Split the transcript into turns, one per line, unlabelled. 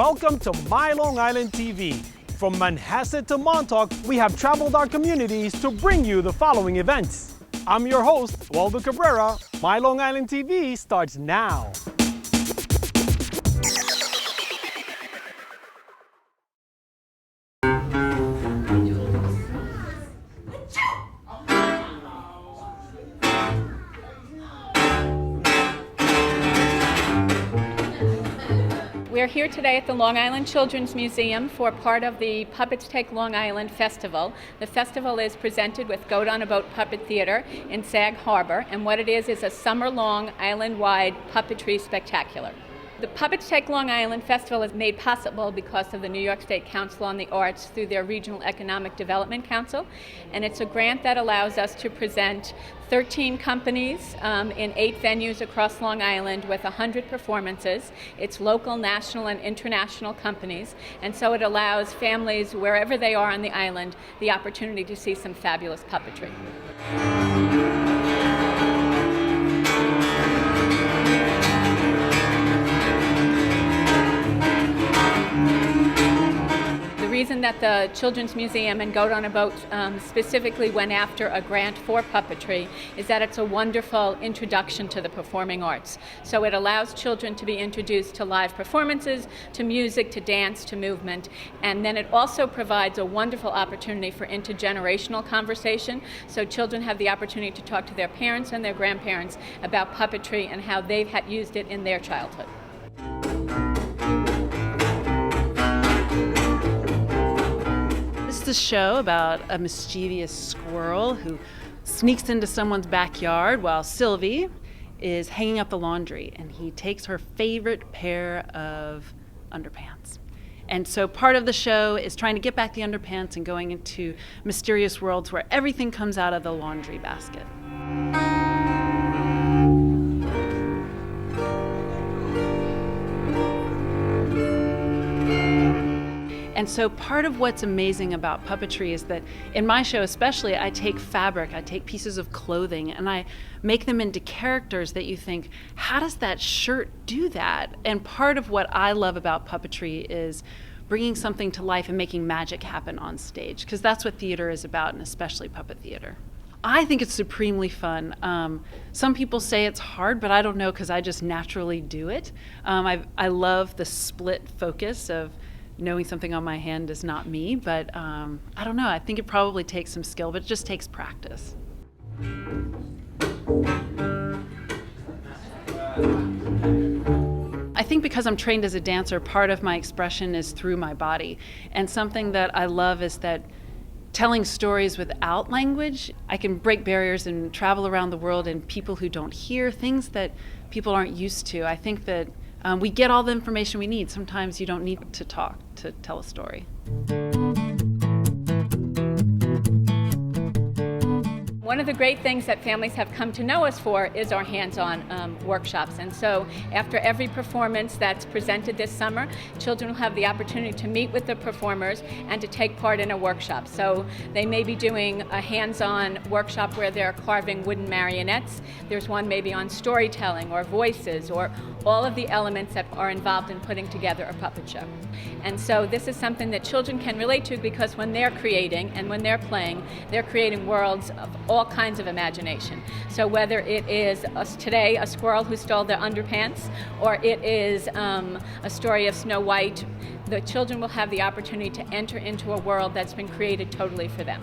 Welcome to My Long Island TV. From Manhasset to Montauk, we have traveled our communities to bring you the following events. I'm your host, Waldo Cabrera. My Long Island TV starts now.
We're here today at the Long Island Children's Museum for part of the Puppets Take Long Island Festival. The festival is presented with Goat on a Boat Puppet Theater in Sag Harbor, and what it is a summer-long, island-wide puppetry spectacular. The Puppets Take Long Island Festival is made possible because of the New York State Council on the Arts through their Regional Economic Development Council, and it's a grant that allows us to present 13 companies in 8 venues across Long Island with 100 performances. It's local, national, and international companies, and so it allows families wherever they are on the island the opportunity to see some fabulous puppetry. The reason that the Children's Museum and Goat on a Boat specifically went after a grant for puppetry is that it's a wonderful introduction to the performing arts. So it allows children to be introduced to live performances, to music, to dance, to movement, and then it also provides a wonderful opportunity for intergenerational conversation. So children have the opportunity to talk to their parents and their grandparents about puppetry and how they've used it in their childhood.
This is a show about a mischievous squirrel who sneaks into someone's backyard while Sylvie is hanging up the laundry, and he takes her favorite pair of underpants. And so part of the show is trying to get back the underpants and going into mysterious worlds where everything comes out of the laundry basket. And so part of what's amazing about puppetry is that in my show especially, I take fabric, I take pieces of clothing, and I make them into characters that you think, how does that shirt do that? And part of what I love about puppetry is bringing something to life and making magic happen on stage, because that's what theater is about, and especially puppet theater. I think it's supremely fun. Some people say it's hard, but I don't know, because I just naturally do it. I love the split focus of knowing something on my hand is not me, but I don't know. I think it probably takes some skill, but it just takes practice. I think because I'm trained as a dancer, part of my expression is through my body. And something that I love is that telling stories without language, I can break barriers and travel around the world and people who don't hear, things that people aren't used to. I think that we get all the information we need. Sometimes you don't need to talk to tell a story.
One of the great things that families have come to know us for is our hands-on workshops. And so after every performance that's presented this summer, children will have the opportunity to meet with the performers and to take part in a workshop. So they may be doing a hands-on workshop where they're carving wooden marionettes. There's one maybe on storytelling or voices or all of the elements that are involved in putting together a puppet show. And so this is something that children can relate to, because when they're creating and when they're playing, they're creating worlds of all kinds of imagination. So whether it is today a squirrel who stole their underpants, or it is a story of Snow White, the children will have the opportunity to enter into a world that's been created totally for them.